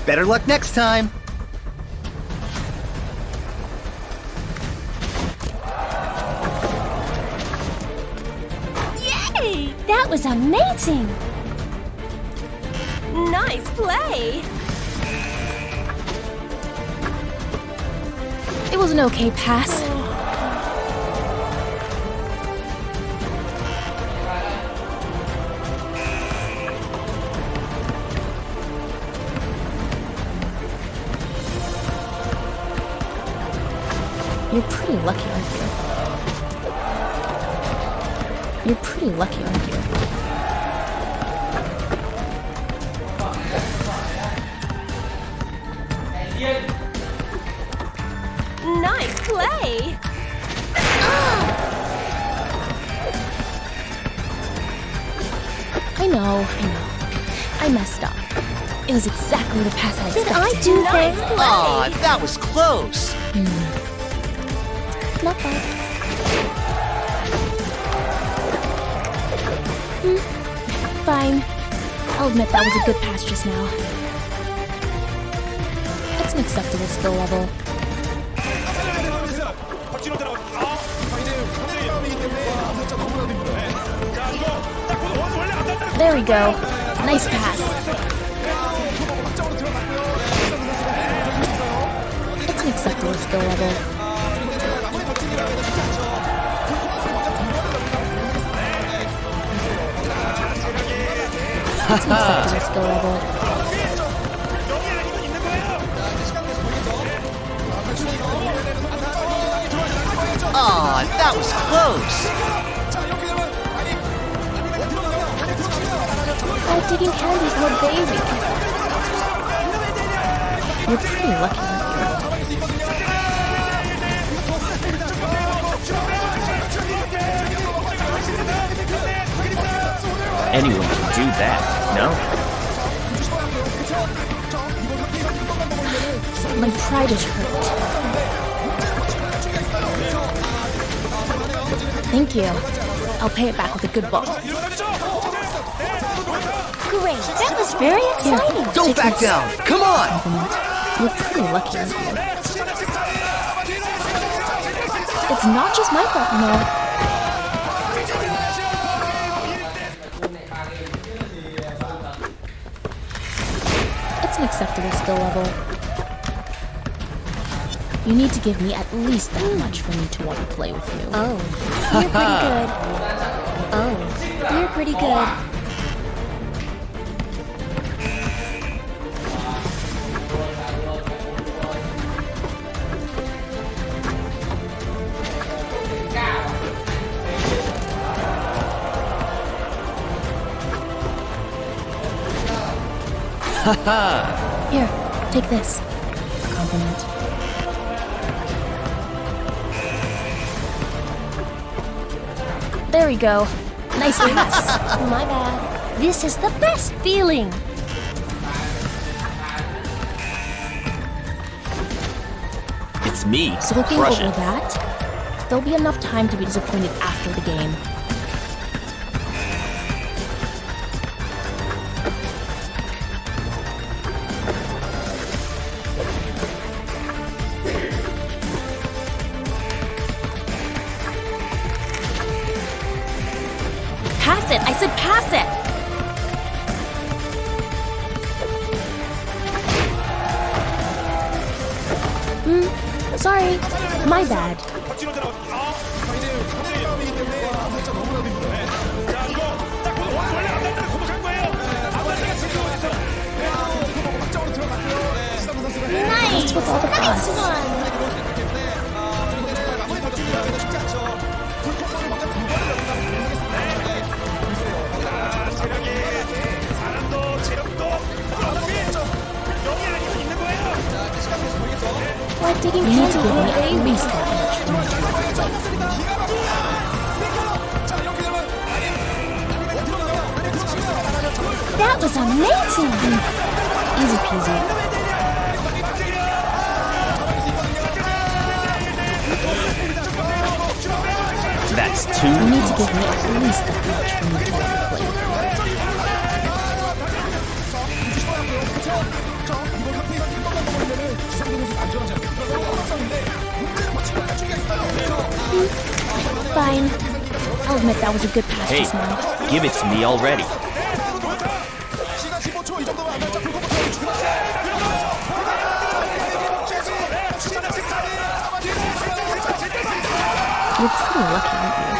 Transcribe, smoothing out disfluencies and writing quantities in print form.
Better luck next time. Yay! That was amazing! Nice play! It was an okay pass. You're pretty lucky, aren't you? You're pretty lucky, aren't you? Nice play! I know. I messed up. It was exactly the pass I Did expected. I do Aw, that? that was close. Not bad. Fine. I'll admit that was a good pass just now. It's an acceptable skill level. There we go. Nice pass. It's an acceptable skill level. It's an acceptable skill level. Aw, that was close. Like digging candy from a baby. You're pretty lucky, aren't you? Anyone can do that, no? My pride is hurt. Thank you. I'll pay it back with a good ball. Great, that was very exciting. Don't back down. Come on. You're pretty lucky, aren't you? It's not just my fault, you know. It's an acceptable skill level. You need to give me at least that much for me to want to play with you. Oh, you're pretty good. Oh, you're pretty good. Here, take this. A compliment. There we go. Nice pass. My bad. This is the best feeling. It's me. So looking Crush over it. that, there'll be enough time to be disappointed after the game. Pass it. I said pass it. Sorry, my bad. Nice. With all the Nice pass. one. Like digging You need candy to from give a me at baby. least that much for me to want to play with you. That was amazing. Easy peasy. That's two. You need to give me at least that much for me to want to play with you. Fine. I'll admit that was a good pass Hey, just now. give it to me already. 시간 15초 이 정도면 안 됐죠. 불고 You're pretty lucky, aren't you?